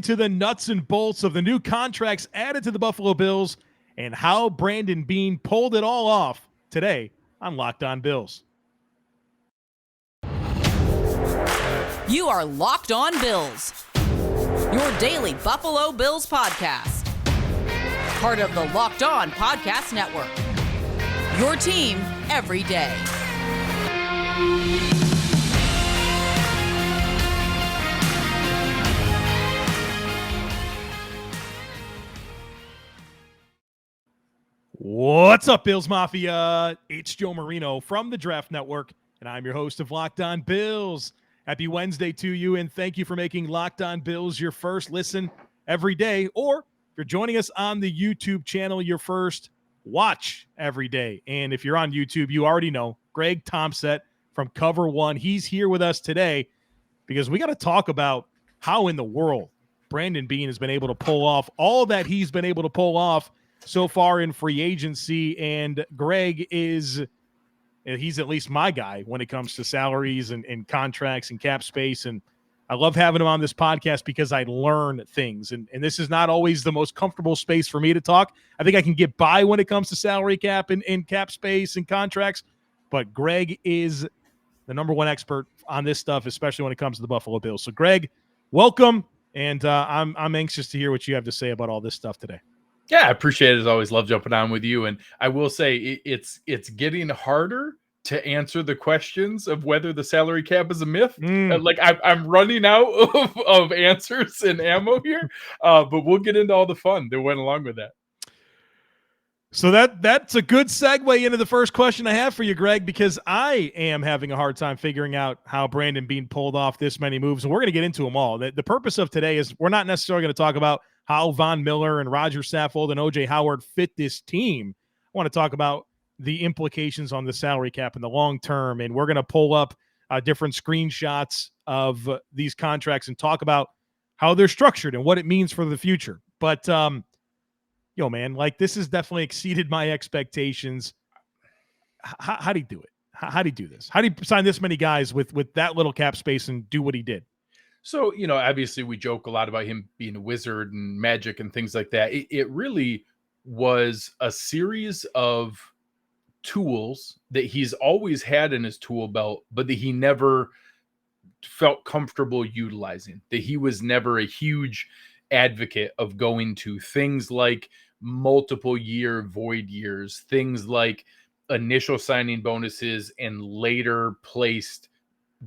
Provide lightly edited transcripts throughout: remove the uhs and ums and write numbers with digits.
To the nuts and bolts of the new contracts added to the Buffalo Bills and how Brandon Beane pulled it all off today on Locked On Bills. You are Locked On Bills, your daily Buffalo Bills podcast. Part of the Locked On Podcast Network, your team every day. What's up, Bills Mafia? It's Joe Marino from the Draft Network, and I'm your host of Locked On Bills. Happy Wednesday to you, and thank you for making Locked On Bills your first listen every day, or if you're joining us on the YouTube channel, your first watch every day. And if you're on YouTube, you already know Greg Tompsett from Cover One. He's here with us today because we got to talk about how in the world Brandon Beane has been able to pull off all that he's been able to pull off so far in free agency. And Greg he's at least my guy when it comes to salaries and contracts and cap space. And I love having him on this podcast because I learn things. And this is not always the most comfortable space for me to talk. I think I can get by when it comes to salary cap and cap space and contracts. But Greg is the number one expert on this stuff, especially when it comes to the Buffalo Bills. So, Greg, welcome. And I'm anxious to hear what you have to say about all this stuff today. Yeah, I appreciate it. As always, love jumping on with you. And I will say it's getting harder to answer the questions of whether the salary cap is a myth. Like I'm running out of answers and ammo here, but we'll get into all the fun that went along with that. So that's a good segue into the first question I have for you, Greg, because I am having a hard time figuring out how Brandon Beane pulled off this many moves, and we're going to get into them all. The purpose of today is we're not necessarily going to talk about how Von Miller and Rodger, Saffold and O.J. Howard fit this team. I want to talk about the implications on the salary cap in the long term, and we're going to pull up different screenshots of these contracts and talk about how they're structured and what it means for the future. But man, like this has definitely exceeded my expectations. How do you do it? How do you do this? How do you sign this many guys with that little cap space and do what he did? So, obviously we joke a lot about him being a wizard and magic and things like that. It really was a series of tools that he's always had in his tool belt, but that he never felt comfortable utilizing, that he was never a huge advocate of going to. Things like multiple year void years, things like initial signing bonuses and later placed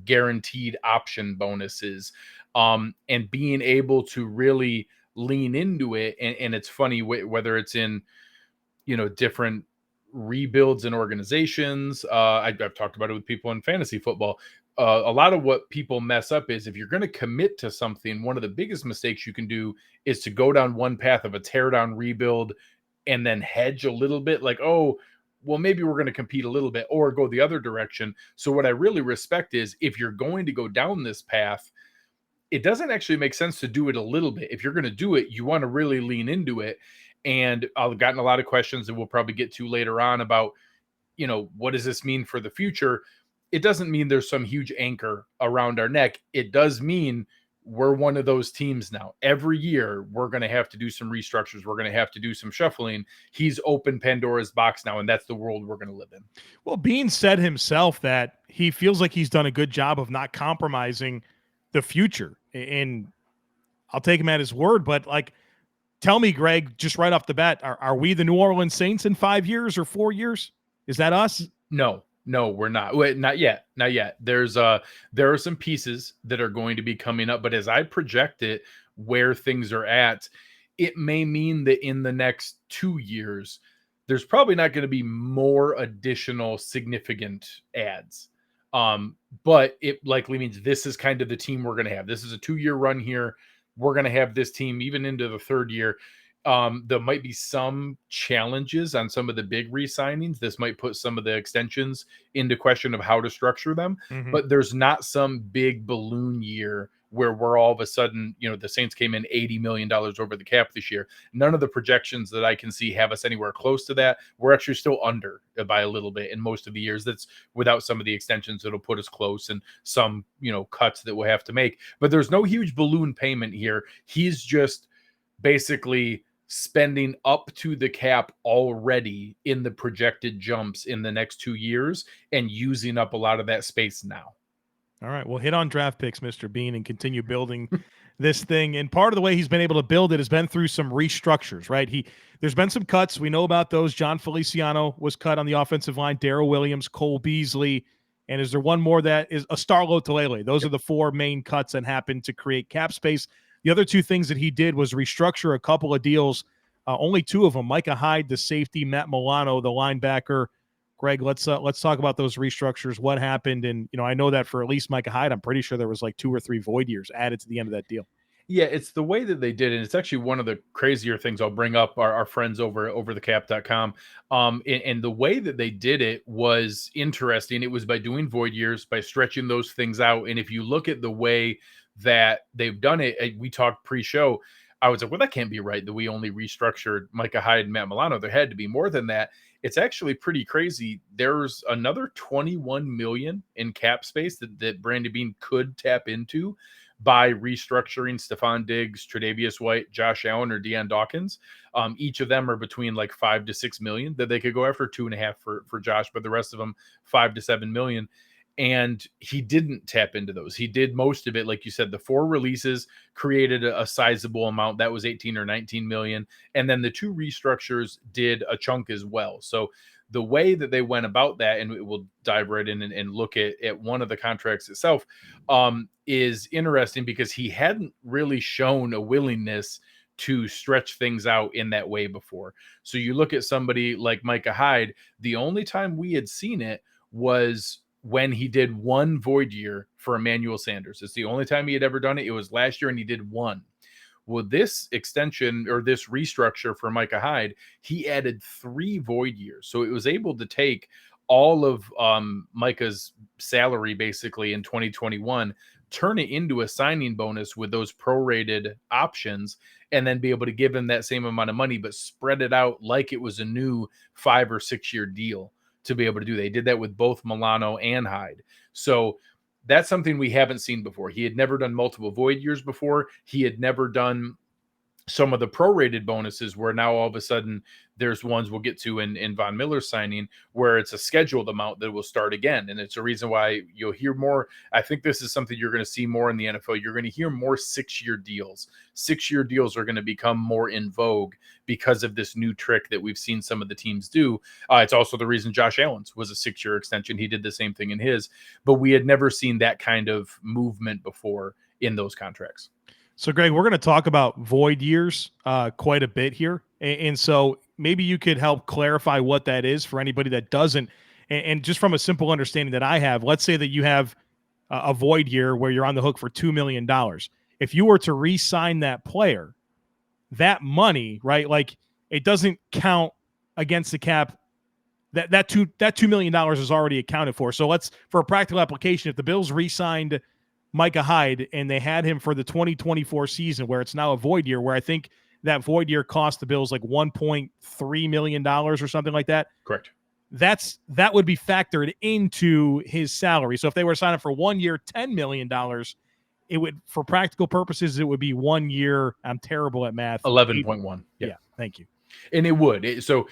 guaranteed option bonuses, and being able to really lean into it. And it's funny whether it's in, different rebuilds and organizations. I've talked about it with people in fantasy football. A lot of what people mess up is if you're going to commit to something, one of the biggest mistakes you can do is to go down one path of a tear down rebuild and then hedge a little bit like, oh, well, maybe we're going to compete a little bit, or go the other direction. So what I really respect is if you're going to go down this path, it doesn't actually make sense to do it a little bit. If you're going to do it, you want to really lean into it. And I've gotten a lot of questions that we'll probably get to later on about, what does this mean for the future? It doesn't mean there's some huge anchor around our neck. It does mean we're one of those teams now. Every year, we're going to have to do some restructures. We're going to have to do some shuffling. He's opened Pandora's box now, and that's the world we're going to live in. Well, Beane said himself that he feels like he's done a good job of not compromising the future. And I'll take him at his word, but tell me, Greg, just right off the bat, are we the New Orleans Saints in 5 years or 4 years? Is that us? No, we're not. Wait, not yet. Not yet. There are some pieces that are going to be coming up, but as I project it, where things are at, it may mean that in the next 2 years, there's probably not going to be more additional significant ads. But it likely means this is kind of the team we're going to have. This is a 2-year run here. We're going to have this team even into the third year. There might be some challenges on some of the big re-signings. This might put some of the extensions into question of how to structure them, but there's not some big balloon year where we're all of a sudden, the Saints came in $80 million over the cap this year. None of the projections that I can see have us anywhere close to that. We're actually still under by a little bit in most of the years. That's without some of the extensions that'll put us close and some, cuts that we'll have to make. But there's no huge balloon payment here. He's just basically spending up to the cap already in the projected jumps in the next 2 years and using up a lot of that space now. All right, well, hit on draft picks, Mr. Beane, and continue building this thing. And part of the way he's been able to build it has been through some restructures, right? There's been some cuts. We know about those. John Feliciano was cut on the offensive line. Darrell Williams, Cole Beasley, and is there one more that is Astarlo Talele? Those are the four main cuts that happened to create cap space. The other two things that he did was restructure a couple of deals, only two of them. Micah Hyde, the safety, Matt Milano, the linebacker. Greg, let's talk about those restructures. What happened? And, I know that for at least Micah Hyde, I'm pretty sure there was like 2 or 3 void years added to the end of that deal. Yeah, it's the way that they did it. It's actually one of the crazier things. I'll bring up our friends over thecap.com. And the way that they did it was interesting. It was by doing void years, by stretching those things out. And if you look at the way that they've done it, we talked pre-show, I was like, well, that can't be right that we only restructured Micah Hyde and Matt Milano. There had to be more than that. It's actually pretty crazy. There's another $21 million in cap space that Brandon Beane could tap into by restructuring Stephon Diggs, Tre'Davious White, Josh Allen, or Deion Dawkins. Each of them are between like $5 to $6 million that they could go after, 2.5 for Josh, but the rest of them $5 to $7 million. And he didn't tap into those. He did most of it. Like you said, the 4 releases created a sizable amount. That was 18 or 19 million. And then the 2 restructures did a chunk as well. So the way that they went about that, and we'll dive right in and look at one of the contracts itself, is interesting because he hadn't really shown a willingness to stretch things out in that way before. So you look at somebody like Micah Hyde, the only time we had seen it was when he did 1 void year for Emmanuel Sanders. It's the only time he had ever done it. It was last year, and he did 1. Well, this extension or this restructure for Micah Hyde, he added 3 void years. So it was able to take all of Micah's salary basically in 2021, turn it into a signing bonus with those prorated options, and then be able to give him that same amount of money, but spread it out like it was a new 5 or 6 year deal to be able to do. They did that with both Milano and Hyde. So that's something we haven't seen before. He had never done multiple void years before. He had never done some of the prorated bonuses where now all of a sudden there's ones we'll get to in Von Miller's signing where it's a scheduled amount that will start again. And it's a reason why you'll hear more. I think this is something you're going to see more in the NFL. You're going to hear more 6-year deals. 6-year deals are going to become more in vogue because of this new trick that we've seen some of the teams do. It's also the reason Josh Allen's was a 6-year extension. He did the same thing in his, but we had never seen that kind of movement before in those contracts. So, Greg, we're going to talk about void years quite a bit here. And so maybe you could help clarify what that is for anybody that doesn't. And just from a simple understanding that I have, let's say that you have a void year where you're on the hook for $2 million. If you were to re-sign that player, that money, right, like it doesn't count against the cap. That $2 million is already accounted for. So for a practical application, if the Bills re-signed Micah Hyde and they had him for the 2024 season where it's now a void year, where I think that void year cost the Bills like $1.3 million or something like that. Correct. That would be factored into his salary. So if they were to sign up for 1 year, $10 million, it would, for practical purposes, it would be 1 year. I'm terrible at math. 11.1. Yeah. Thank you. And it would. So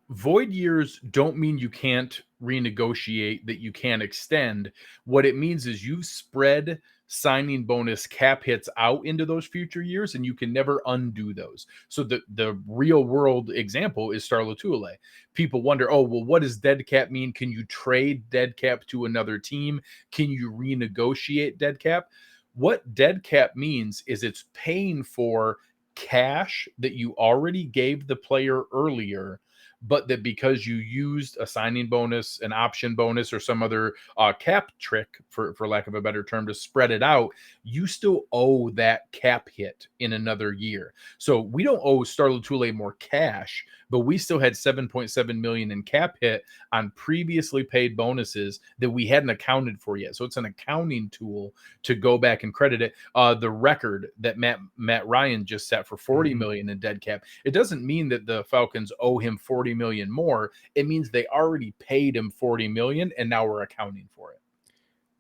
void years don't mean you can't renegotiate, that you can't extend. What it means is you spread signing bonus cap hits out into those future years, and you can never undo those. So the real world example is Star Lotulelei. People wonder, oh, well, what does dead cap mean? Can you trade dead cap to another team? Can you renegotiate dead cap? What dead cap means is it's paying for cash that you already gave the player earlier, but that because you used a signing bonus, an option bonus, or some other cap trick, for lack of a better term, to spread it out, you still owe that cap hit in another year. So we don't owe Star Lotulelei more cash, but we still had $7.7 million in cap hit on previously paid bonuses that we hadn't accounted for yet. So it's an accounting tool to go back and credit it. The record that Matt Ryan just set for $40 million in dead cap, it doesn't mean that the Falcons owe him $40 million more. It means they already paid him $40 million, and now we're accounting for it.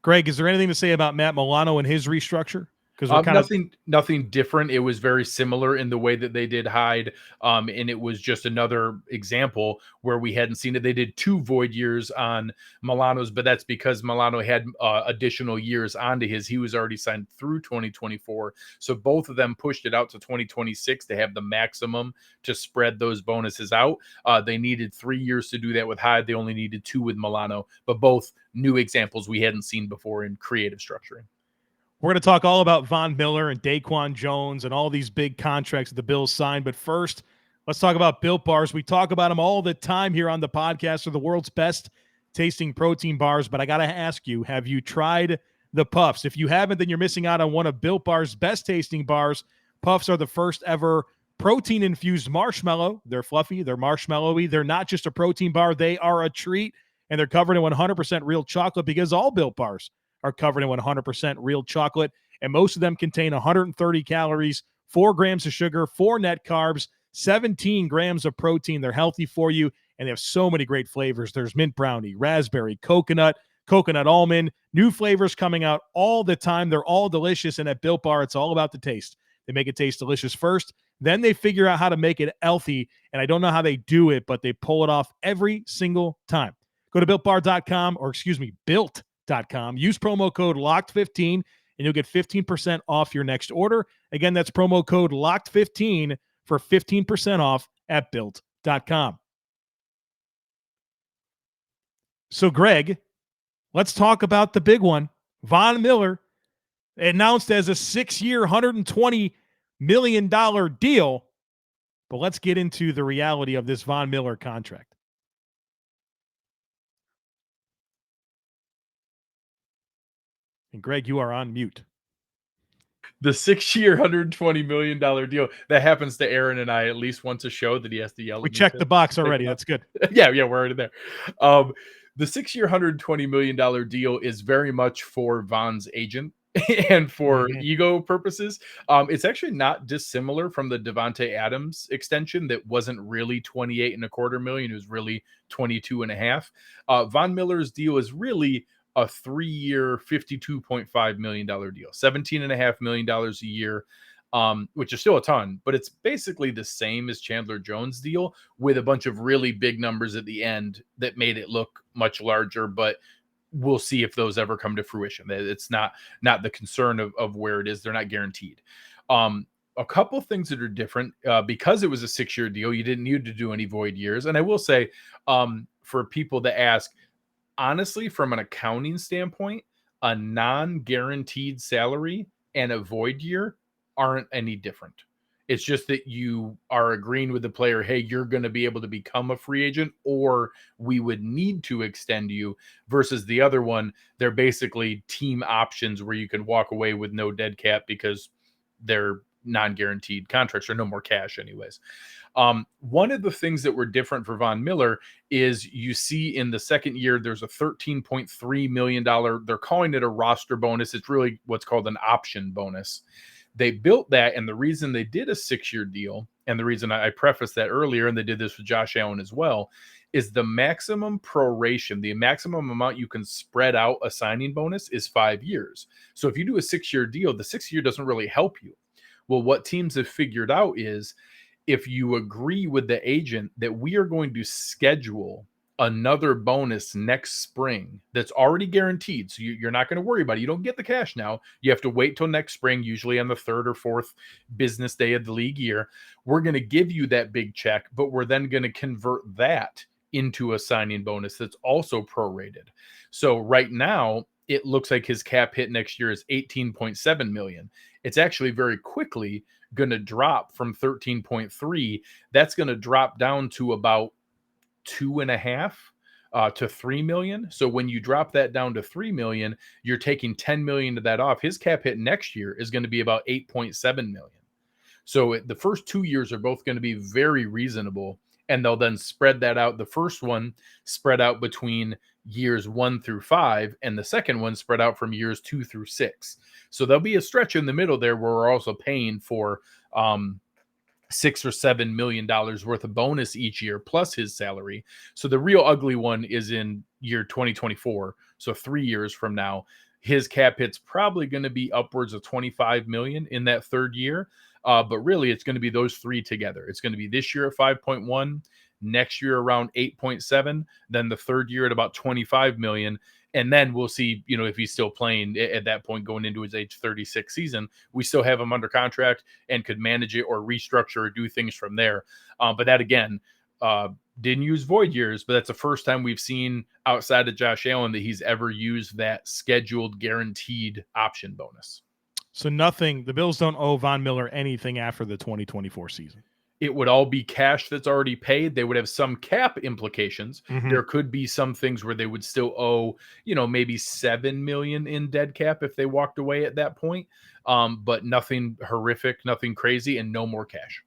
Greg, is there anything to say about Matt Milano and his restructure? Because we're nothing different. It was very similar in the way that they did Hyde, and it was just another example where we hadn't seen it. They did 2 void years on Milano's, but that's because Milano had additional years onto his. He was already signed through 2024, so both of them pushed it out to 2026 to have the maximum to spread those bonuses out. They needed 3 years to do that with Hyde. They only needed 2 with Milano, but both new examples we hadn't seen before in creative structuring. We're going to talk all about Von Miller and DaQuan Jones and all these big contracts that the Bills signed. But first, let's talk about Built Bars. We talk about them all the time here on the podcast. They're the world's best tasting protein bars. But I got to ask you, have you tried the Puffs? If you haven't, then you're missing out on one of Built Bar's best tasting bars. Puffs are the first ever protein-infused marshmallow. They're fluffy. They're marshmallowy. They're not just a protein bar. They are a treat. And they're covered in 100% real chocolate, because all Built Bars are covered in 100% real chocolate, and most of them contain 130 calories, 4 grams of sugar, 4 net carbs, 17 grams of protein. They're healthy for you, and they have so many great flavors. There's mint brownie, raspberry, coconut almond, new flavors coming out all the time. They're all delicious, and at Built Bar, it's all about the taste. They make it taste delicious first, then they figure out how to make it healthy, and I don't know how they do it, but they pull it off every single time. Go to BuiltBar.com, Built.com. Use promo code LOCKED15, and you'll get 15% off your next order. Again, that's promo code LOCKED15 for 15% off at Built.com. So, Greg, let's talk about the big one. Von Miller, announced as a 6-year, $120 million deal. But let's get into the reality of this Von Miller contract. And Greg, you are on mute. The 6-year, $120 million deal that happens to Aaron and I at least once a show that he has to yell at me. We checked the box already. That's good. Yeah, we're already there. The 6-year, $120 million deal is very much for Von's agent and for ego purposes. It's actually not dissimilar from the Devontae Adams extension that wasn't really $28.25 million. It was really $22.5. Von Miller's deal is really a 3-year, $52.5 million deal, $17.5 million a year, which is still a ton, but it's basically the same as Chandler Jones' deal with a bunch of really big numbers at the end that made it look much larger, but we'll see if those ever come to fruition. It's not the concern of where it is. They're not guaranteed. A couple things that are different, because it was a 6-year deal, you didn't need to do any void years. And I will say, for people that ask, honestly, from an accounting standpoint, a non-guaranteed salary and a void year aren't any different. It's just that you are agreeing with the player, hey, you're going to be able to become a free agent, or we would need to extend you, versus the other one, they're basically team options where you can walk away with no dead cap because they're non-guaranteed contracts or no more cash anyways. One of the things that were different for Von Miller is you see in the second year, there's a $13.3 million, they're calling it a roster bonus. It's really what's called an option bonus. They built that, and the reason they did a 6-year deal, and the reason I prefaced that earlier, and they did this with Josh Allen as well, is the maximum proration, the maximum amount you can spread out a signing bonus is 5 years. So if you do a 6-year deal, the 6th year doesn't really help you. Well, what teams have figured out is if you agree with the agent that we are going to schedule another bonus next spring that's already guaranteed, so you're not going to worry about it. You don't get the cash now. You have to wait till next spring, usually on the 3rd or 4th business day of the league year. We're going to give you that big check, but we're then going to convert that into a signing bonus that's also prorated. So right now, it looks like his cap hit next year is $18.7 million. It's actually very quickly going to drop from 13.3. That's going to drop down to about 2.5 to 3 million. So when you drop that down to 3 million, you're taking 10 million of that off. His cap hit next year is going to be about 8.7 million. So the first 2 years are both going to be very reasonable, and they'll then spread that out. The first one spread out between years 1 through 5, and the second one spread out from years 2 through 6. So there'll be a stretch in the middle there where we're also paying for $6 or $7 million worth of bonus each year plus his salary. So the real ugly one is in year 2024. So 3 years from now, his cap hit's probably going to be upwards of 25 million in that third year. But really, it's going to be those three together. It's going to be this year at 5.1, next year around 8.7, then the third year at about 25 million. And then we'll see, if he's still playing at that point going into his age 36 season, we still have him under contract and could manage it or restructure or do things from there. But that, again, didn't use void years, but that's the first time we've seen outside of Josh Allen that he's ever used that scheduled guaranteed option bonus. So nothing, the Bills don't owe Von Miller anything after the 2024 season. It would all be cash that's already paid. They would have some cap implications. Mm-hmm. There could be some things where they would still owe, maybe 7 million in dead cap if they walked away at that point. But nothing horrific, nothing crazy, and no more cash.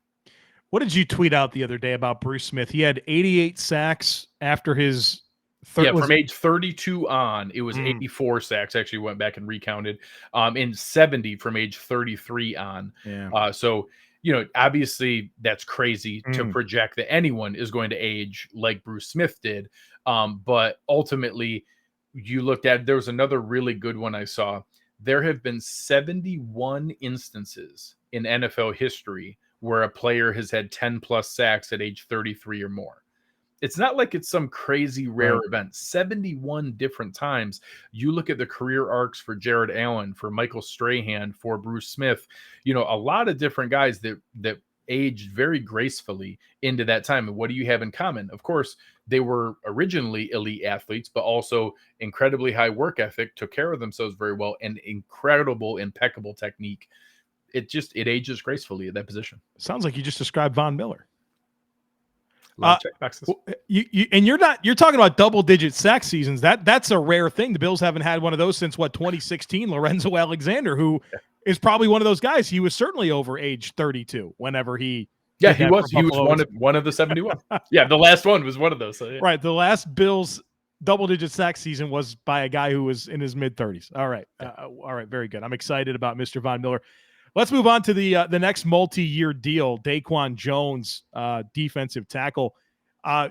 What did you tweet out the other day about Bruce Smith? He had 88 sacks after his from age 32 on, it was 84 sacks. Actually went back and recounted. And 70 from age 33 on. Yeah. So, obviously that's crazy to project that anyone is going to age like Bruce Smith did. But ultimately, you looked at, there was another really good one I saw. There have been 71 instances in NFL history where a player has had 10 plus sacks at age 33 or more. It's not like it's some crazy rare event. 71 different times. You look at the career arcs for Jared Allen, for Michael Strahan, for Bruce Smith, a lot of different guys that aged very gracefully into that time. And what do you have in common? Of course, they were originally elite athletes, but also incredibly high work ethic, took care of themselves very well, and impeccable technique. It ages gracefully at that position. Sounds like you just described Von Miller. You're talking about double-digit sack seasons. That's a rare thing. The Bills haven't had one of those since 2016. Lorenzo Alexander, who is probably one of those guys. He was certainly over age 32 whenever he. Yeah, he was. He was one of the 71. Yeah, the last one was one of those. So, yeah. Right. The last Bills double-digit sack season was by a guy who was in his mid-30s. All right. All right. Very good. I'm excited about Mr. Von Miller. Let's move on to the next multi-year deal, DaQuan Jones, defensive tackle.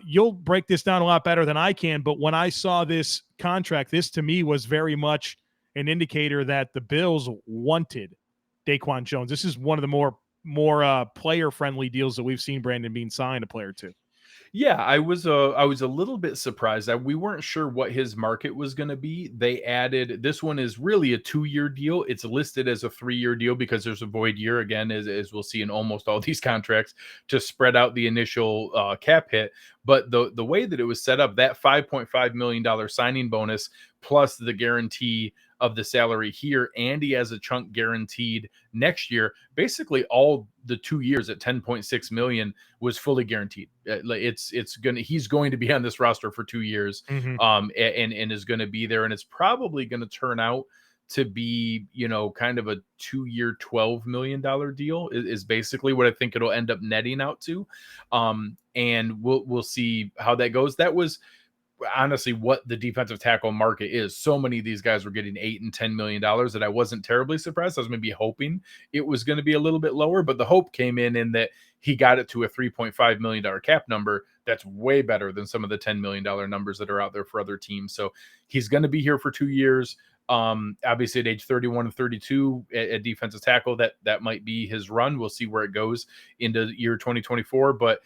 You'll break this down a lot better than I can, but when I saw this contract, this to me was very much an indicator that the Bills wanted DaQuan Jones. This is one of the more player-friendly deals that we've seen Brandon Beane sign a player to. Yeah, I was a little bit surprised that we weren't sure what his market was going to be. They added, this one is really a 2-year deal. It's listed as a 3-year deal because there's a void year, again, as we'll see in almost all these contracts, to spread out the initial cap hit. But the way that it was set up, that $5.5 million signing bonus plus the guarantee of the salary here, and he has a chunk guaranteed next year. Basically, all the 2 years at 10.6 million was fully guaranteed. He's going to be on this roster for 2 years, and is going to be there, and it's probably going to turn out to be, kind of a 2-year, $12 million deal is basically what I think it'll end up netting out to. And we'll see how that goes. That was honestly what the defensive tackle market is. So many of these guys were getting $8 and $10 million that I wasn't terribly surprised. I was maybe hoping it was going to be a little bit lower, but the hope came in that he got it to a $3.5 million cap number. That's way better than some of the $10 million numbers that are out there for other teams. So he's going to be here for 2 years. Obviously at age 31 and 32 at defensive tackle, that might be his run. We'll see where it goes into year 2024, but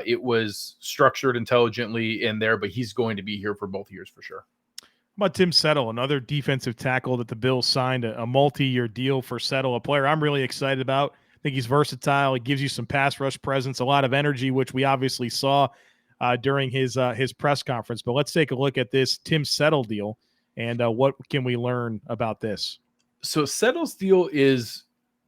it was structured intelligently in there, but he's going to be here for both years for sure. How about Tim Settle, another defensive tackle that the Bills signed a multi-year deal for Settle, a player I'm really excited about. I think he's versatile. He gives you some pass rush presence, a lot of energy, which we obviously saw during his press conference. But let's take a look at this Tim Settle deal and what can we learn about this? So Settle's deal is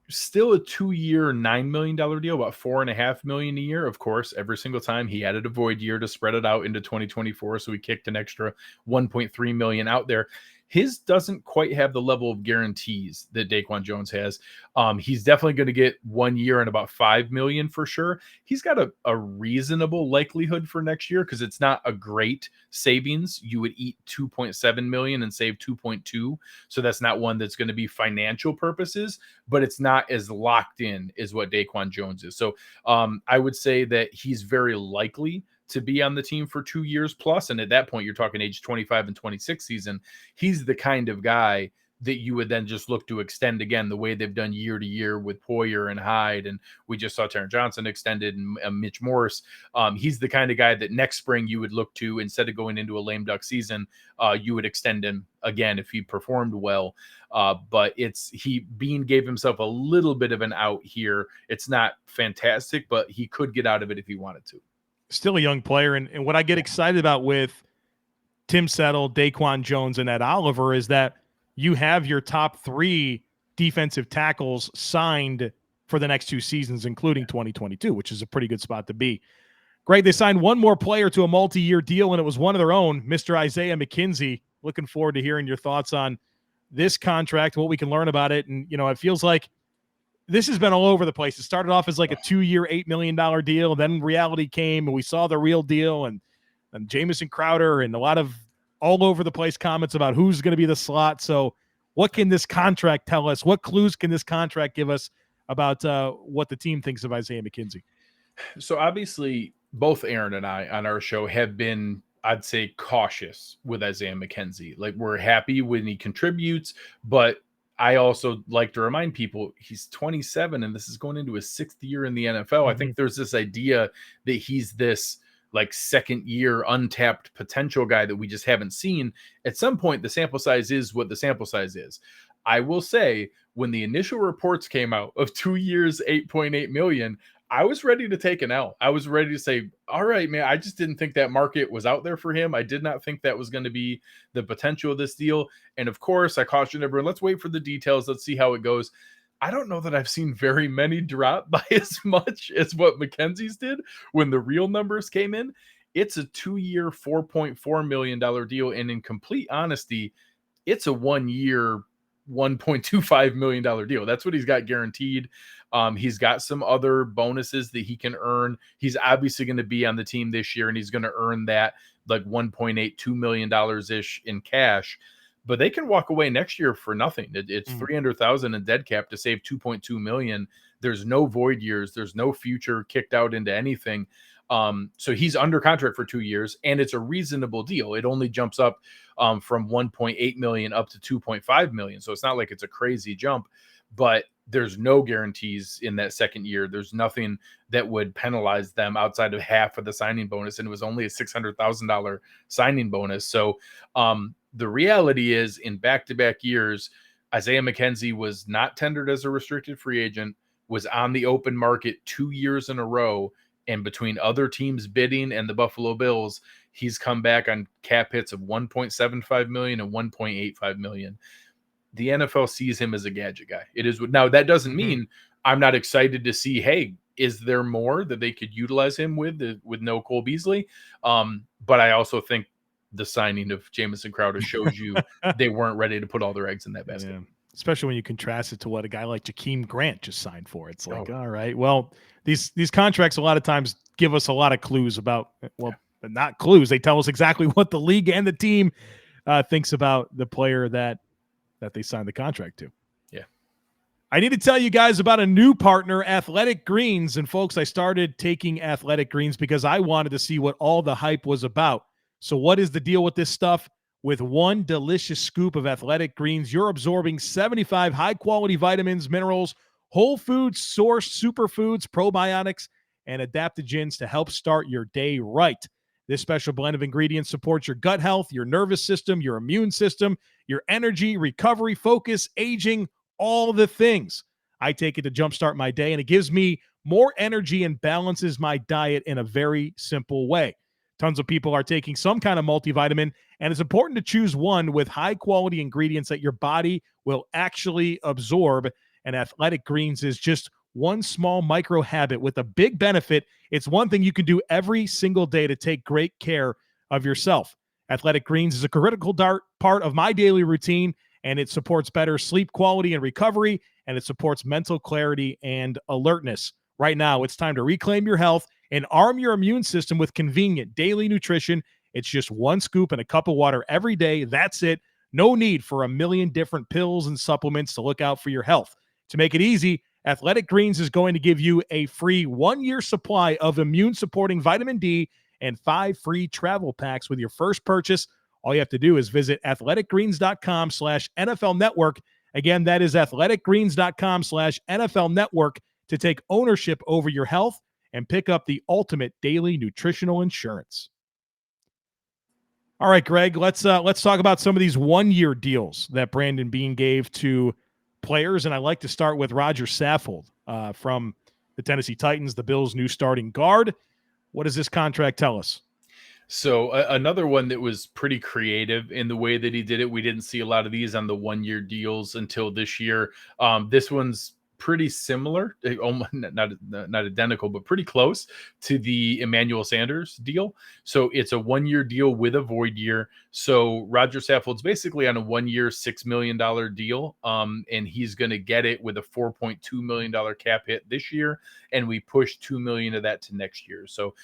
Still a 2-year, $9 million deal, about $4.5 million a year. Of course, every single time he added a void year to spread it out into 2024. So he kicked an extra $1.3 million out there. His doesn't quite have the level of guarantees that DaQuan Jones has. He's definitely going to get 1 year and about $5 million for sure. He's got a reasonable likelihood for next year because it's not a great savings. You would eat 2.7 million and save 2.2. So that's not one that's going to be financial purposes, but it's not as locked in as what DaQuan Jones is. So I would say that he's very likely to be on the team for 2 years plus. And at that point, you're talking age 25 and 26 season. He's the kind of guy that you would then just look to extend again, the way they've done year to year with Poyer and Hyde. And we just saw Taron Johnson extended and Mitch Morse. He's the kind of guy that next spring you would look to, instead of going into a lame duck season, you would extend him again if he performed well. But Beane gave himself a little bit of an out here. It's not fantastic, but he could get out of it if he wanted to. Still a young player. And what I get excited about with Tim Settle, DaQuan Jones, and Ed Oliver is that you have your top 3 defensive tackles signed for the next 2 seasons, including 2022, which is a pretty good spot to be. Greg, they signed one more player to a multi-year deal, and it was one of their own, Mr. Isaiah McKenzie. Looking forward to hearing your thoughts on this contract, what we can learn about it. And, it feels like this has been all over the place. It started off as like a 2-year, $8 million deal. Then reality came and we saw the real deal and Jameson Crowder and a lot of all over the place comments about who's going to be the slot. So what can this contract tell us? What clues can this contract give us about what the team thinks of Isaiah McKenzie? So obviously both Aaron and I on our show have been, I'd say, cautious with Isaiah McKenzie. Like, we're happy when he contributes, but I also like to remind people he's 27 and this is going into his 6th year in the NFL. Mm-hmm. I think there's this idea that he's this like second year untapped potential guy that we just haven't seen. At some point, the sample size is what the sample size is. I will say, when the initial reports came out of 2 years, 8.8 million, I was ready to take an L. I was ready to say, all right, man, I just didn't think that market was out there for him. I did not think that was going to be the potential of this deal. And of course, I cautioned everyone, let's wait for the details. Let's see how it goes. I don't know that I've seen very many drop by as much as what McKenzie's did when the real numbers came in. It's a 2-year, $4.4 million deal. And in complete honesty, it's a 1-year, $1.25 million deal. That's what he's got guaranteed. He's got some other bonuses that he can earn. He's obviously going to be on the team this year, and he's going to earn that like $1.82 million ish in cash. But they can walk away next year for nothing. It's $300,000 in dead cap to save $2.2 million. There's no void years. There's no future kicked out into anything. So he's under contract for 2 years, and it's a reasonable deal. It only jumps up from 1.8 million up to 2.5 million. So it's not like it's a crazy jump, but there's no guarantees in that second year. There's nothing that would penalize them outside of half of the signing bonus. And it was only a $600,000 signing bonus. So the reality is, in back-to-back years, Isaiah McKenzie was not tendered as a restricted free agent, was on the open market 2 years in a row. And between other teams bidding and the Buffalo Bills, he's come back on cap hits of 1.75 million and 1.85 million. The NFL sees him as a gadget guy. It is. Now, that doesn't mean I'm not excited to see, hey, is there more that they could utilize him with no Cole Beasley? But I also think the signing of Jameson Crowder shows you they weren't ready to put all their eggs in that basket. Yeah. Especially when you contrast it to what a guy like Jakeem Grant just signed for. It's like, all right, well, these contracts a lot of times give us a lot of clues about, but not clues. They tell us exactly what the league and the team thinks about the player that they signed the contract to. Yeah. I need to tell you guys about a new partner, Athletic Greens. And folks, I started taking Athletic Greens because I wanted to see what all the hype was about. So what is the deal with this stuff? With one delicious scoop of Athletic Greens, you're absorbing 75 high-quality vitamins, minerals, whole food source superfoods, probiotics, and adaptogens to help start your day right. This special blend of ingredients supports your gut health, your nervous system, your immune system, your energy, recovery, focus, aging, all the things. I take it to jumpstart my day, and it gives me more energy and balances my diet in a very simple way. Tons of people are taking some kind of multivitamin, and it's important to choose one with high-quality ingredients that your body will actually absorb. And Athletic Greens is just one small micro habit with a big benefit. It's one thing you can do every single day to take great care of yourself. Athletic Greens is a critical part of my daily routine, and it supports better sleep quality and recovery, and it supports mental clarity and alertness. Right now, it's time to reclaim your health and arm your immune system with convenient daily nutrition. It's just one scoop and a cup of water every day. That's it. No need for a million different pills and supplements to look out for your health. To make it easy, Athletic Greens is going to give you a free 1-year supply of immune-supporting vitamin D and 5 free travel packs with your first purchase. All you have to do is visit athleticgreens.com/NFL Network. Again, that is athleticgreens.com/NFL Network to take ownership over your health and pick up the ultimate daily nutritional insurance. All right, Greg, let's talk about some of these 1-year deals that Brandon Beane gave to players, and I'd like to start with Rodger Saffold from the Tennessee Titans, the Bills' new starting guard. What does this contract tell us? So another one that was pretty creative in the way that he did it. We didn't see a lot of these on the 1-year deals until this year. This one's pretty similar, almost not identical, but pretty close to the Emmanuel Sanders deal. So it's a 1-year deal with a void year. So Rodger Saffold's basically on a 1-year, $6 million deal. And he's going to get it with a $4.2 million cap hit this year. And we push $2 million of that to next year. So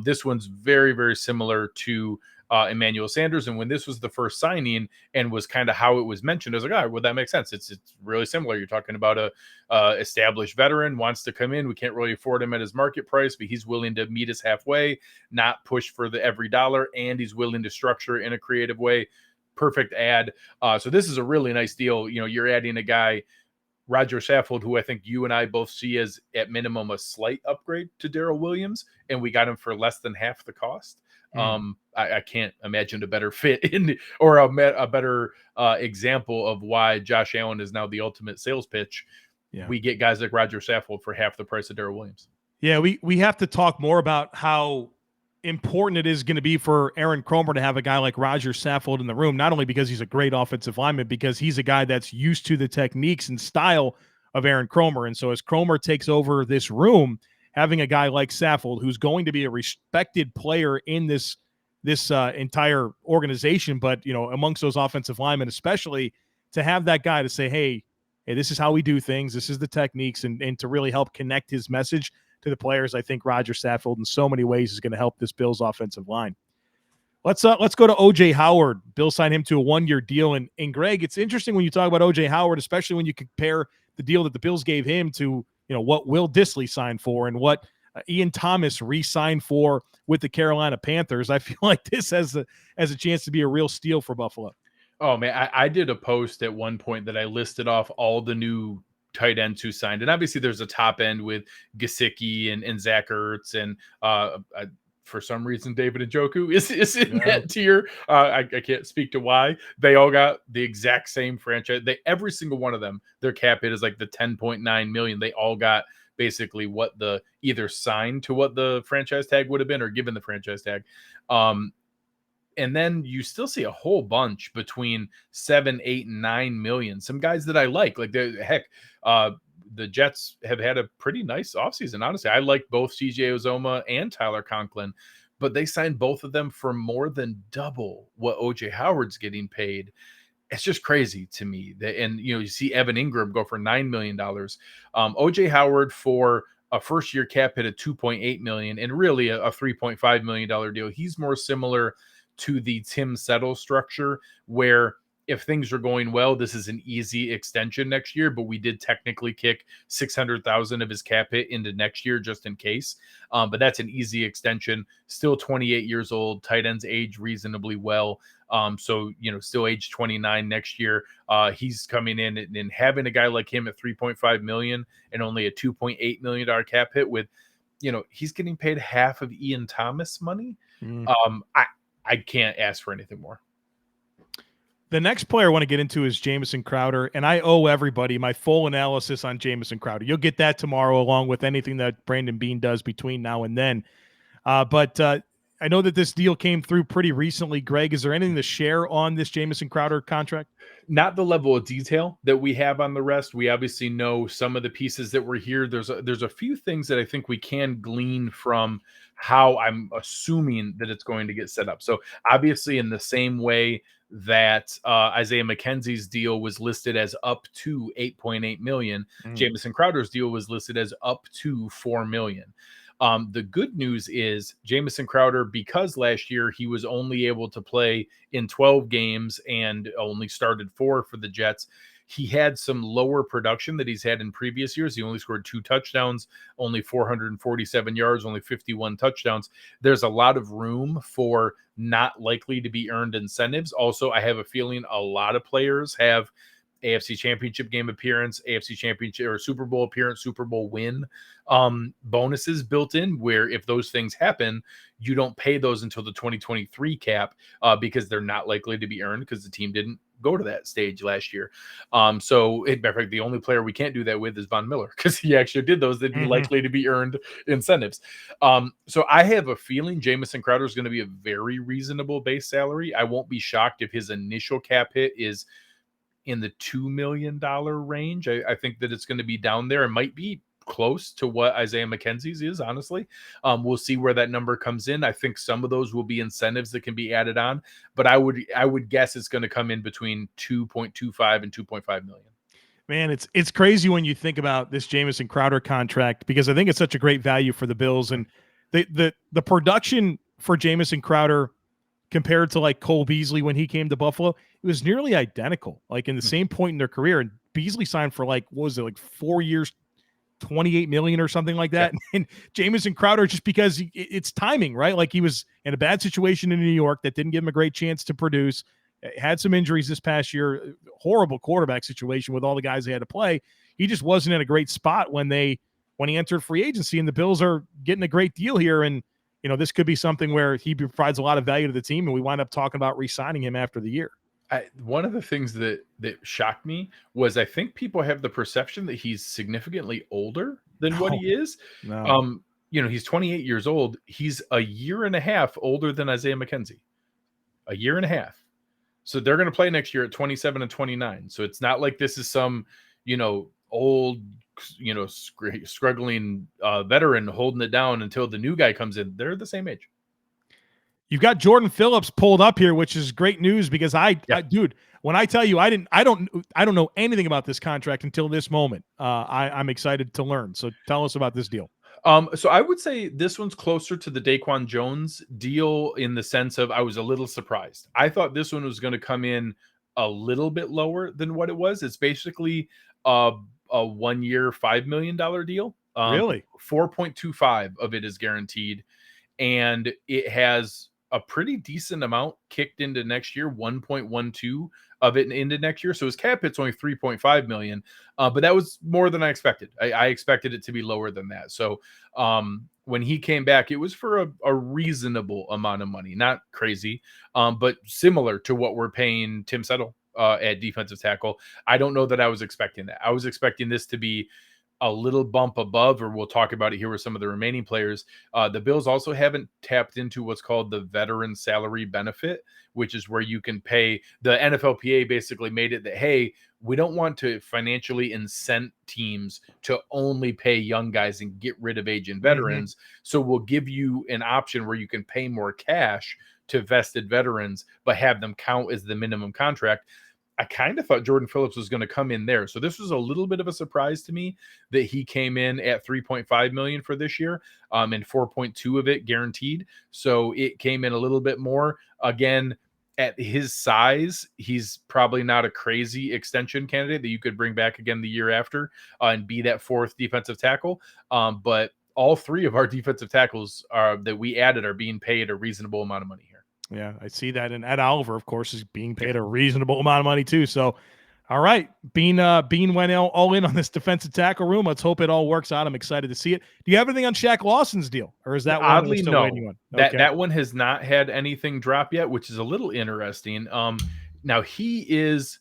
this one's very, very similar to Emmanuel Sanders. And when this was the first signing and was kind of how it was mentioned, I was like, all right, well, that makes sense. It's really similar. You're talking about a established veteran wants to come in. We can't really afford him at his market price, but he's willing to meet us halfway, not push for the every dollar, and he's willing to structure in a creative way. Perfect ad. So this is a really nice deal. You know, you're adding a guy, Rodger Saffold, who I think you and I both see as at minimum a slight upgrade to Darrell Williams, and we got him for less than half the cost. I can't imagine a better fit or a better example of why Josh Allen is now the ultimate sales pitch. Yeah. We get guys like Rodger Saffold for half the price of Darrell Williams. Yeah, we have to talk more about how important it is going to be for Aaron Kromer to have a guy like Rodger Saffold in the room, not only because he's a great offensive lineman, because he's a guy that's used to the techniques and style of Aaron Kromer. And so as Kromer takes over this room, having a guy like Saffold, who's going to be a respected player in this entire organization, but amongst those offensive linemen, especially, to have that guy to say, hey, this is how we do things, this is the techniques, and to really help connect his message to the players. I think Rodger Saffold in so many ways is going to help this Bills offensive line. Let's go to O.J. Howard. Bill signed him to a 1-year deal, and Greg, it's interesting when you talk about O.J. Howard, especially when you compare the deal that the Bills gave him to what Will Dissly signed for and what Ian Thomas re-signed for with the Carolina Panthers. I feel like this has a chance to be a real steal for Buffalo. Oh man, I did a post at one point that I listed off all the new tight ends who signed, and obviously there's a top end with Gesicki and Zach Ertz, and for some reason David Njoku is in that tier. I can't speak to why. They all got the exact same franchise. Every single one of them, their cap hit is like the 10.9 million. They all got basically what the either signed to what the franchise tag would have been or given the franchise tag. And then you still see a whole bunch between 7, 8, and 9 million. Some guys that I like the Jets have had a pretty nice offseason. Honestly, I like both CJ Uzomah and Tyler Conklin, but they signed both of them for more than double what OJ Howard's getting paid. It's just crazy to me. And you see Evan Ingram go for $9 million. OJ Howard for a first year cap hit at $2.8 million and really a $3.5 million deal. He's more similar to the Tim Settle structure, where if things are going well, this is an easy extension next year, but we did technically kick $600,000 of his cap hit into next year just in case. But that's an easy extension. Still 28 years old. Tight ends age reasonably well. So still age 29 next year. He's coming in and having a guy like him at $3.5 million and only a $2.8 million cap hit with, he's getting paid half of Ian Thomas money. I can't ask for anything more. The next player I want to get into is Jameson Crowder, and I owe everybody my full analysis on Jameson Crowder. You'll get that tomorrow along with anything that Brandon Beane does between now and then. But I know that this deal came through pretty recently. Greg, is there anything to share on this Jameson Crowder contract? Not the level of detail that we have on the rest. We obviously know some of the pieces that were here. There's a few things that I think we can glean from how I'm assuming that it's going to get set up. So obviously, in the same way that Isaiah McKenzie's deal was listed as up to 8.8 million, Jameson Crowder's deal was listed as up to 4 million. The good news is Jameson Crowder, because last year he was only able to play in 12 games and only started 4 for the Jets. He had some lower production that he's had in previous years. He only scored 2 touchdowns, only 447 yards, only 51 touchdowns. There's a lot of room for not likely to be earned incentives. Also, I have a feeling a lot of players have AFC Championship game appearance, AFC Championship or Super Bowl appearance, Super Bowl win bonuses built in, where if those things happen, you don't pay those until the 2023 cap because they're not likely to be earned because the team didn't go to that stage last year. So in fact, the only player we can't do that with is Von Miller because he actually did those. They'd be likely to be earned incentives. So I have a feeling Jameson Crowder is going to be a very reasonable base salary. I won't be shocked if his initial cap hit is in the $2 million range. I think that it's going to be down there. It might be close to what Isaiah McKenzie's is, honestly. We'll see where that number comes in. I think some of those will be incentives that can be added on, but I would guess it's going to come in between 2.25 and 2.5 million. Man, it's crazy when you think about this Jameson Crowder contract, because I think it's such a great value for the Bills, and the production for Jameson Crowder compared to like Cole Beasley when he came to Buffalo, it was nearly identical, like in the same point in their career. And Beasley signed for like, what was it, like 4 years, 28 million or something like that. Yeah. And Jameson Crowder, just because it's timing, right? Like he was in a bad situation in New York that didn't give him a great chance to produce, had some injuries this past year, horrible quarterback situation with all the guys they had to play. He just wasn't in a great spot when he entered free agency, and the Bills are getting a great deal here. And, you know, this could be something where he provides a lot of value to the team, and we wind up talking about re-signing him after the year. One of the things that shocked me was I think people have the perception that he's significantly older than what he is. No. You know, he's 28 years old. He's a year and a half older than Isaiah McKenzie. A year and a half. So they're going to play next year at 27 and 29. So it's not like this is some, you know, old, you know, struggling veteran holding it down until the new guy comes in. They're the same age. You've got Jordan Phillips pulled up here, which is great news because dude, when I tell you I don't know anything about this contract until this moment. I'm excited to learn. So tell us about this deal. So I would say this one's closer to the DaQuan Jones deal in the sense of I was a little surprised. I thought this one was going to come in a little bit lower than what it was. It's basically a 1 year, $5 million deal. Really? 4.25 of it is guaranteed. And it has a pretty decent amount kicked into next year, 1.12 of it into next year. So his cap hit's only 3.5 million. But that was more than I expected. I expected it to be lower than that. So when he came back, it was for a reasonable amount of money, not crazy, but similar to what we're paying Tim Settle at defensive tackle. I don't know that I was expecting that. I was expecting this to be a little bump above, or we'll talk about it here with some of the remaining players. The Bills also haven't tapped into what's called the veteran salary benefit, which is where you can pay. The NFLPA basically made it that, hey, we don't want to financially incent teams to only pay young guys and get rid of aging veterans. Mm-hmm. So we'll give you an option where you can pay more cash to vested veterans, but have them count as the minimum contract. I kind of thought Jordan Phillips was going to come in there. So this was a little bit of a surprise to me that he came in at 3.5 million for this year, and 4.2 of it guaranteed. So it came in a little bit more. Again, at his size, he's probably not a crazy extension candidate that you could bring back again the year after and be that fourth defensive tackle. But all three of our defensive tackles that we added are being paid a reasonable amount of money here. Yeah, I see that. And Ed Oliver, of course, is being paid a reasonable amount of money too. So, all right, Beane went all in on this defensive tackle room. Let's hope it all works out. I'm excited to see it. Do you have anything on Shaq Lawson's deal, or is that oddly one no? Okay. That one has not had anything drop yet, which is a little interesting. Now he is.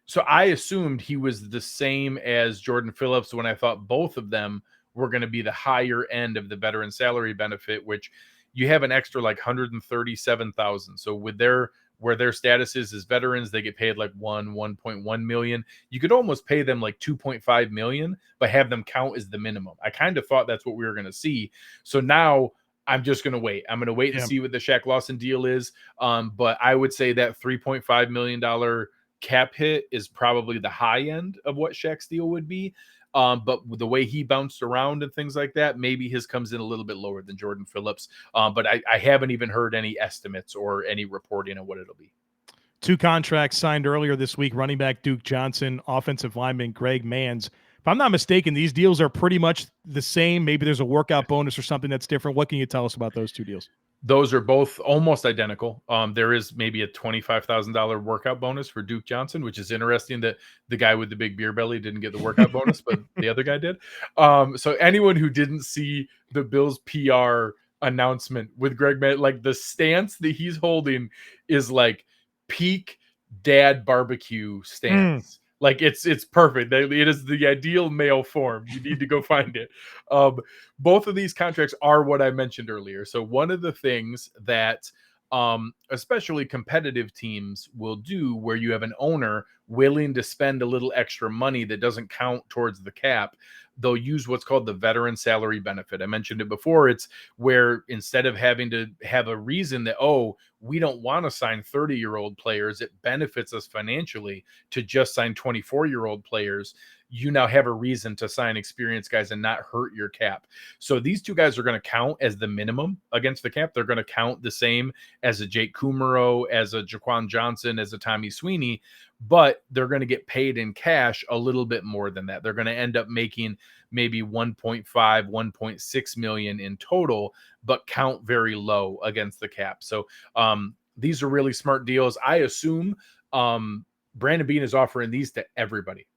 So I assumed he was the same as Jordan Phillips when I thought both of them were going to be the higher end of the veteran salary benefit, which you have an extra like 137,000. So with their where their status is as veterans, they get paid like 1.1 million. You could almost pay them like 2.5 million, but have them count as the minimum. I kind of thought that's what we were going to see. So now I'm just going to wait. I'm going to wait and see what the Shaq Lawson deal is. But I would say that $3.5 million cap hit is probably the high end of what Shaq's deal would be. But the way he bounced around and things like that, maybe his comes in a little bit lower than Jordan Phillips. But I haven't even heard any estimates or any reporting on what it'll be. 2 contracts signed earlier this week, running back Duke Johnson, offensive lineman Greg Mans. If I'm not mistaken, these deals are pretty much the same. Maybe there's a workout bonus or something that's different. What can you tell us about those 2 deals? Those are both almost identical. There is maybe a $25,000 workout bonus for Duke Johnson, which is interesting that the guy with the big beer belly didn't get the workout bonus, but the other guy did. So anyone who didn't see the Bills PR announcement with Greg, like the stance that he's holding is like peak dad barbecue stance. Like it's perfect. It is the ideal male form. You need to go find it. Both of these contracts are what I mentioned earlier. So one of the things that especially competitive teams will do, where you have an owner willing to spend a little extra money that doesn't count towards the cap, they'll use what's called the veteran salary benefit. I mentioned it before. It's where instead of having to have a reason that, oh, we don't want to sign 30-year-old players, it benefits us financially to just sign 24-year-old players. You now have a reason to sign experienced guys and not hurt your cap. So these 2 guys are going to count as the minimum against the cap. They're going to count the same as a Jake Kumaro, as a DaQuan Johnson, as a Tommy Sweeney, but they're going to get paid in cash a little bit more than that. They're going to end up making maybe 1.5, 1.6 million in total, but count very low against the cap. So these are really smart deals. I assume Brandon Beane is offering these to everybody.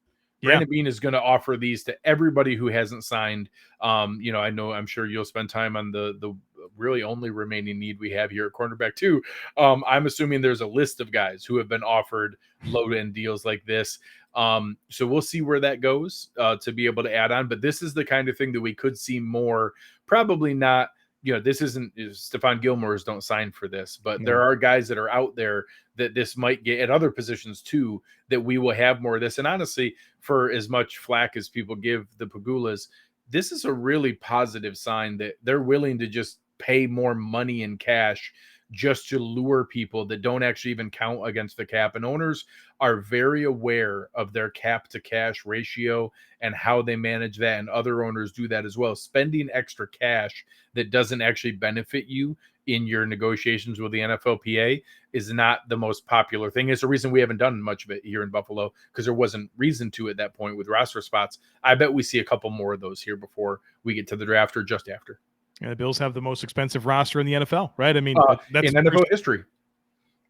Brandon Beane is going to offer these to everybody who hasn't signed. I'm sure you'll spend time on the really only remaining need we have here at cornerback too. I'm assuming there's a list of guys who have been offered low-end deals like this. So we'll see where that goes to be able to add on. But this is the kind of thing that we could see more. Probably not. This isn't Stephon Gilmore's don't sign for this, but there are guys that are out there that this might get at other positions too, that we will have more of this. And honestly, for as much flack as people give the Pagulas, this is a really positive sign that they're willing to just pay more money in cash just to lure people that don't actually even count against the cap. And owners are very aware of their cap to cash ratio and how they manage that. And other owners do that as well. Spending extra cash that doesn't actually benefit you in your negotiations with the NFLPA is not the most popular thing. It's the reason we haven't done much of it here in Buffalo, because there wasn't reason to at that point with roster spots. I bet we see a couple more of those here before we get to the draft or just after. Yeah, the Bills have the most expensive roster in the NFL, right? I mean, that's in NFL history.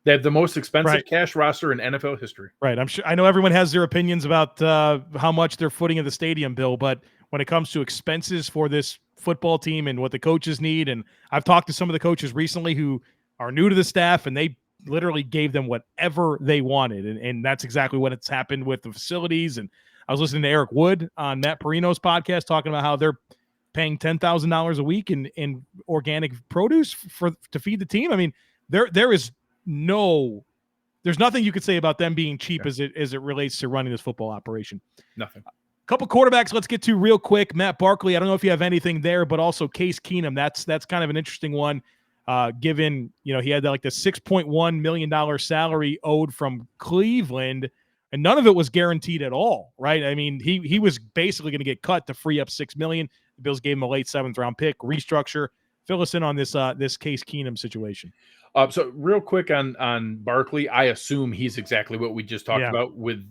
They have the most expensive cash roster in NFL history. Right. I know everyone has their opinions about how much they're footing of the stadium, Bill, but when it comes to expenses for this football team and what the coaches need, and I've talked to some of the coaches recently who are new to the staff, and they literally gave them whatever they wanted, and that's exactly what it's happened with the facilities. And I was listening to Eric Wood on Matt Perino's podcast talking about how they're paying $10,000 a week in organic produce to feed the team. I mean, there's nothing you could say about them being cheap as it relates to running this football operation. Nothing. Couple quarterbacks let's get to real quick. Matt Barkley, I don't know if you have anything there, but also Case Keenum. That's kind of an interesting one, given he had like the $6.1 million salary owed from Cleveland, and none of it was guaranteed at all, right? I mean, he was basically going to get cut to free up $6 million. The Bills gave him a late 7th round pick, restructure. Fill us in on this Case Keenum situation. So real quick on Barkley, I assume he's exactly what we just talked about with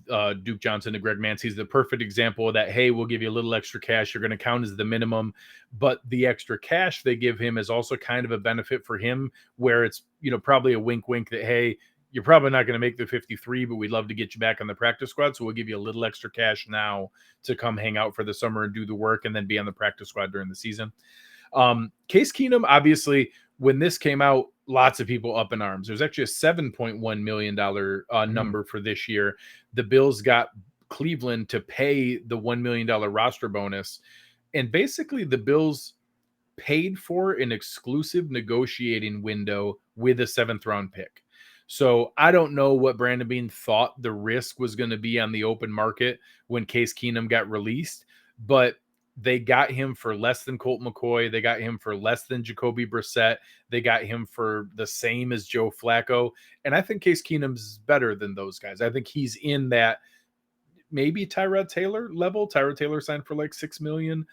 Duke Johnson and Greg Mans. He's the perfect example of that. Hey, we'll give you a little extra cash. You're going to count as the minimum, but the extra cash they give him is also kind of a benefit for him, where it's probably a wink that, hey, you're probably not going to make the 53, but we'd love to get you back on the practice squad. So we'll give you a little extra cash now to come hang out for the summer and do the work and then be on the practice squad during the season. Case Keenum, obviously, when this came out, lots of people up in arms. There's actually a $7.1 million number for this year. The Bills got Cleveland to pay the $1 million roster bonus. And basically the Bills paid for an exclusive negotiating window with a 7th round pick. So I don't know what Brandon Beane thought the risk was going to be on the open market when Case Keenum got released, but they got him for less than Colt McCoy. They got him for less than Jacoby Brissett. They got him for the same as Joe Flacco. And I think Case Keenum's better than those guys. I think he's in that maybe Tyrod Taylor level. Tyrod Taylor signed for like $6 million.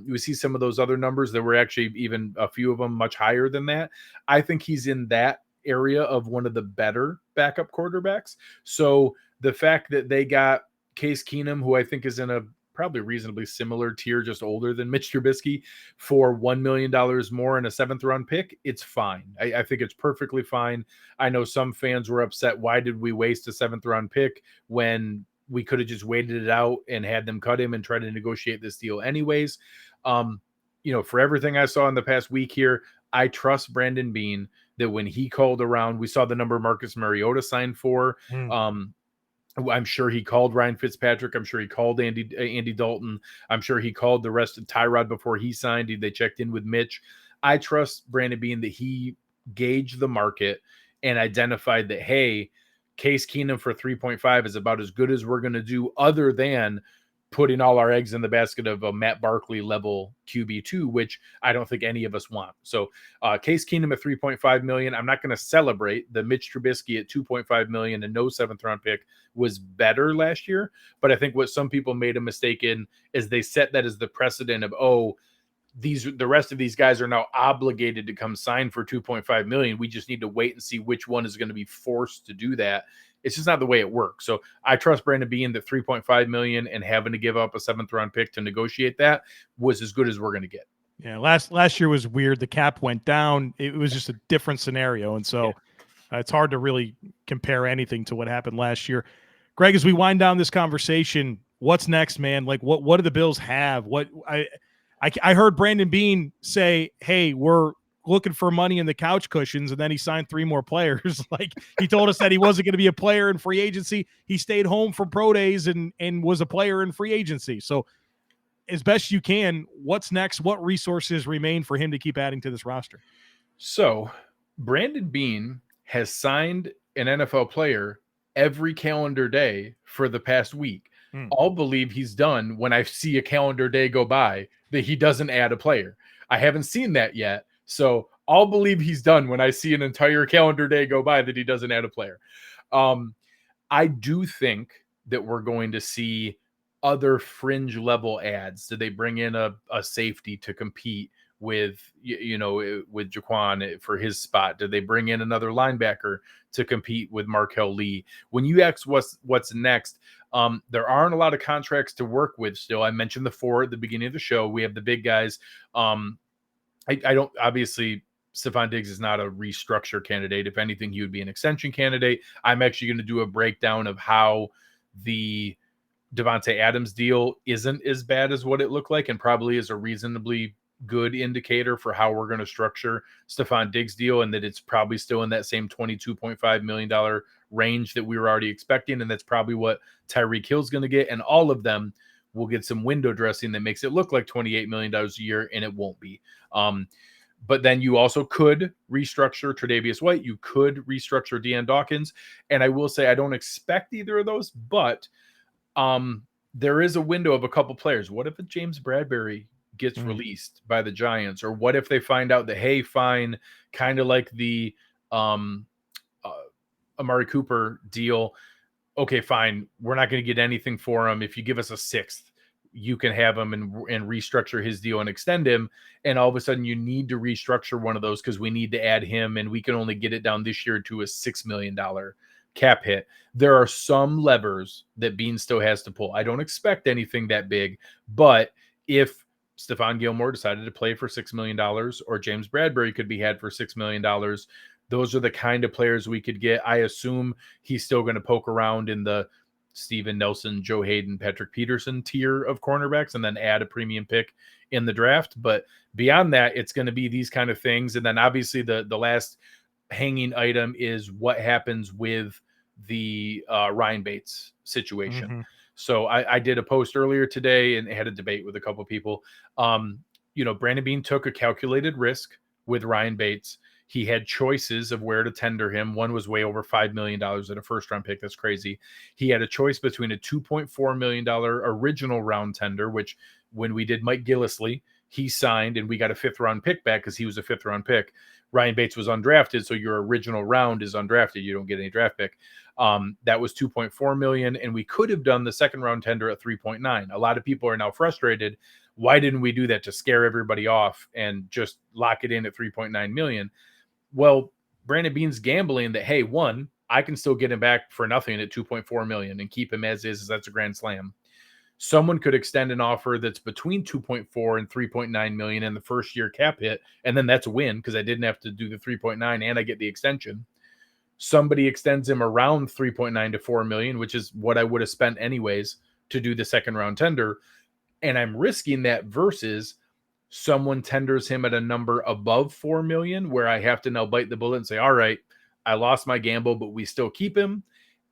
We see some of those other numbers that were actually even a few of them much higher than that. I think he's in that area of one of the better backup quarterbacks. So the fact that they got Case Keenum, who I think is in a probably reasonably similar tier, just older than Mitch Trubisky, for $1 million more and a 7th round pick, it's fine. I think it's perfectly fine. I know some fans were upset. Why did we waste a 7th round pick when we could have just waited it out and had them cut him and try to negotiate this deal anyways? For everything I saw in the past week here, I trust Brandon Beane that when he called around, we saw the number Marcus Mariota signed for. I'm sure he called Ryan Fitzpatrick. I'm sure he called Andy Dalton. I'm sure he called the rest of Tyrod before he signed. They checked in with Mitch. I trust Brandon Beane that he gauged the market and identified that, hey, Case Keenum for 3.5 is about as good as we're going to do, other than putting all our eggs in the basket of a Matt Barkley level QB2, which I don't think any of us want. So Case Keenum at 3.5 million. I'm not going to celebrate the Mitch Trubisky at 2.5 million and no 7th round pick was better last year. But I think what some people made a mistake in is they set that as the precedent of, the rest of these guys are now obligated to come sign for 2.5 million. We just need to wait and see which one is going to be forced to do that. It's just not the way it works. So I trust Brandon Beane that 3.5 million and having to give up a 7th round pick to negotiate that was as good as we're going to get. Yeah. Last year was weird. The cap went down. It was just a different scenario. And so it's hard to really compare anything to what happened last year. Greg, as we wind down this conversation, what's next, man? Like what do the Bills have? I heard Brandon Beane say, hey, we're looking for money in the couch cushions, and then he signed 3 more players. Like, he told us that he wasn't going to be a player in free agency. He stayed home for pro days and was a player in free agency. So as best you can, what's next? What resources remain for him to keep adding to this roster? So Brandon Beane has signed an NFL player every calendar day for the past week. I'll believe he's done when I see a calendar day go by that he doesn't add a player. I haven't seen that yet. So I'll believe he's done when I see an entire calendar day go by that he doesn't add a player. I do think that we're going to see other fringe level ads. Did they bring in a safety to compete with DaQuan for his spot? Did they bring in another linebacker to compete with Markel Lee? When you ask what's next, there aren't a lot of contracts to work with still. I mentioned the 4 at the beginning of the show. We have the big guys. I don't, obviously, Stefon Diggs is not a restructure candidate. If anything, he would be an extension candidate. I'm actually going to do a breakdown of how the Devontae Adams deal isn't as bad as what it looked like, and probably is a reasonably good indicator for how we're going to structure Stefon Diggs deal, and that it's probably still in that same $22.5 million range that we were already expecting. And that's probably what Tyreek Hill's going to get. And all of them will get some window dressing that makes it look like $28 million a year, and it won't be. But then you also could restructure Tre'Davious White. You could restructure Deion Dawkins. And I will say, I don't expect either of those, but there is a window of a couple players. What if a James Bradbury gets released by the Giants? Or what if they find out that, hey, fine, kind of like the Amari Cooper deal. Okay, fine. We're not going to get anything for him. If you give us a 6th, you can have him and restructure his deal and extend him. And all of a sudden you need to restructure one of those because we need to add him, and we can only get it down this year to a $6 million cap hit. There are some levers that Beane still has to pull. I don't expect anything that big, but if Stephon Gilmore decided to play for $6 million, or James Bradbury could be had for $6 million, those are the kind of players we could get. I assume he's still going to poke around in the Steven Nelson, Joe Hayden, Patrick Peterson tier of cornerbacks, and then add a premium pick in the draft. But beyond that, it's going to be these kind of things. And then obviously the last hanging item is what happens with the Ryan Bates situation. So I did a post earlier today and had a debate with a couple of people. Brandon Beane took a calculated risk with Ryan Bates. He had choices of where to tender him. One was way over $5 million at a first-round pick. That's crazy. He had a choice between a $2.4 million original round tender, which when we did Mike Gillislee, he signed and we got a fifth-round pick back because he was a fifth-round pick. Ryan Bates was undrafted, so your original round is undrafted. You don't get any draft pick. That was $2.4 million, and we could have done the second-round tender at $3.9. A lot of people are now frustrated. Why didn't we do that to scare everybody off and just lock it in at $3.9 million? Well, Brandon Beane's gambling that, hey, one, I can still get him back for nothing at $2.4 million and keep him as is. That's a grand slam. Someone could extend an offer that's between 2.4 and 3.9 million in the first year cap hit, and then that's a win because I didn't have to do the 3.9 and I get the extension. Somebody extends him around 3.9 to 4 million, which is what I would have spent anyways to do the second round tender, and I'm risking that versus someone tenders him at a number above 4 million where I have to now bite the bullet and say, all right, I lost my gamble, but we still keep him.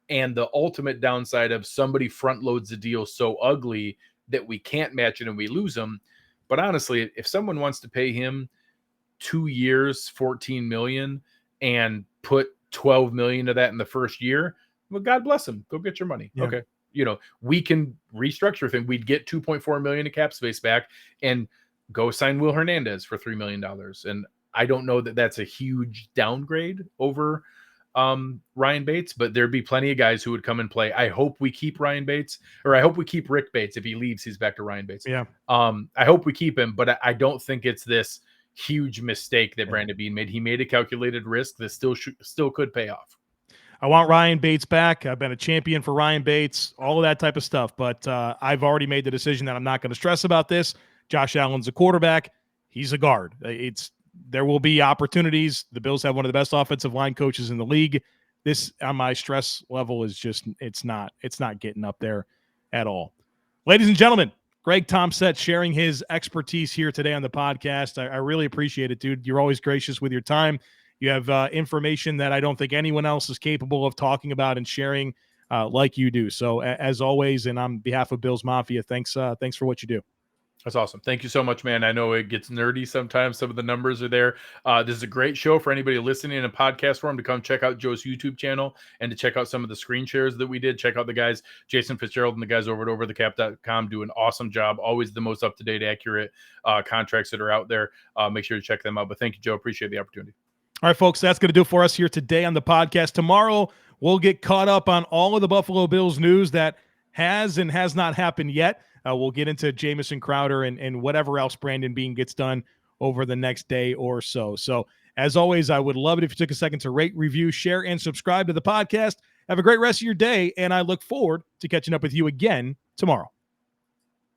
And the ultimate downside of somebody front loads the deal so ugly that we can't match it and we lose him. But honestly, if someone wants to pay him 2 years, 14 million and put 12 million of that in the first year, well, God bless him. Go get your money. Yeah. Okay. We can restructure things. We'd get 2.4 million of cap space back and go sign Will Hernandez for $3 million. And I don't know that that's a huge downgrade over Ryan Bates, but there'd be plenty of guys who would come and play. I hope we keep Ryan Bates, or I hope we keep Rick Bates. If he leaves, he's back to Ryan Bates. Yeah. I hope we keep him, but I don't think it's this huge mistake that Brandon Beane made. He made a calculated risk that still could pay off. I want Ryan Bates back. I've been a champion for Ryan Bates, all of that type of stuff. But I've already made the decision that I'm not going to stress about this. Josh Allen's a quarterback. He's a guard. There will be opportunities. The Bills have one of the best offensive line coaches in the league. This on my stress level is just it's not getting up there at all. Ladies and gentlemen, Greg Tompsett sharing his expertise here today on the podcast. I really appreciate it, dude. You're always gracious with your time. You have information that I don't think anyone else is capable of talking about and sharing like you do. So as always, and on behalf of Bills Mafia, thanks for what you do. That's awesome. Thank you so much, man. I know it gets nerdy sometimes. Some of the numbers are there. This is a great show for anybody listening in a podcast form to come check out Joe's YouTube channel and to check out some of the screen shares that we did. Check out the guys, Jason Fitzgerald and the guys over at overthecap.com do an awesome job. Always the most up-to-date, accurate contracts that are out there. Make sure to check them out. But thank you, Joe. Appreciate the opportunity. All right, folks, that's going to do it for us here today on the podcast. Tomorrow, we'll get caught up on all of the Buffalo Bills news that has and has not happened yet. We'll get into Jameson Crowder and whatever else Brandon Beane gets done over the next day or so. So, as always, I would love it if you took a second to rate, review, share, and subscribe to the podcast. Have a great rest of your day, and I look forward to catching up with you again tomorrow.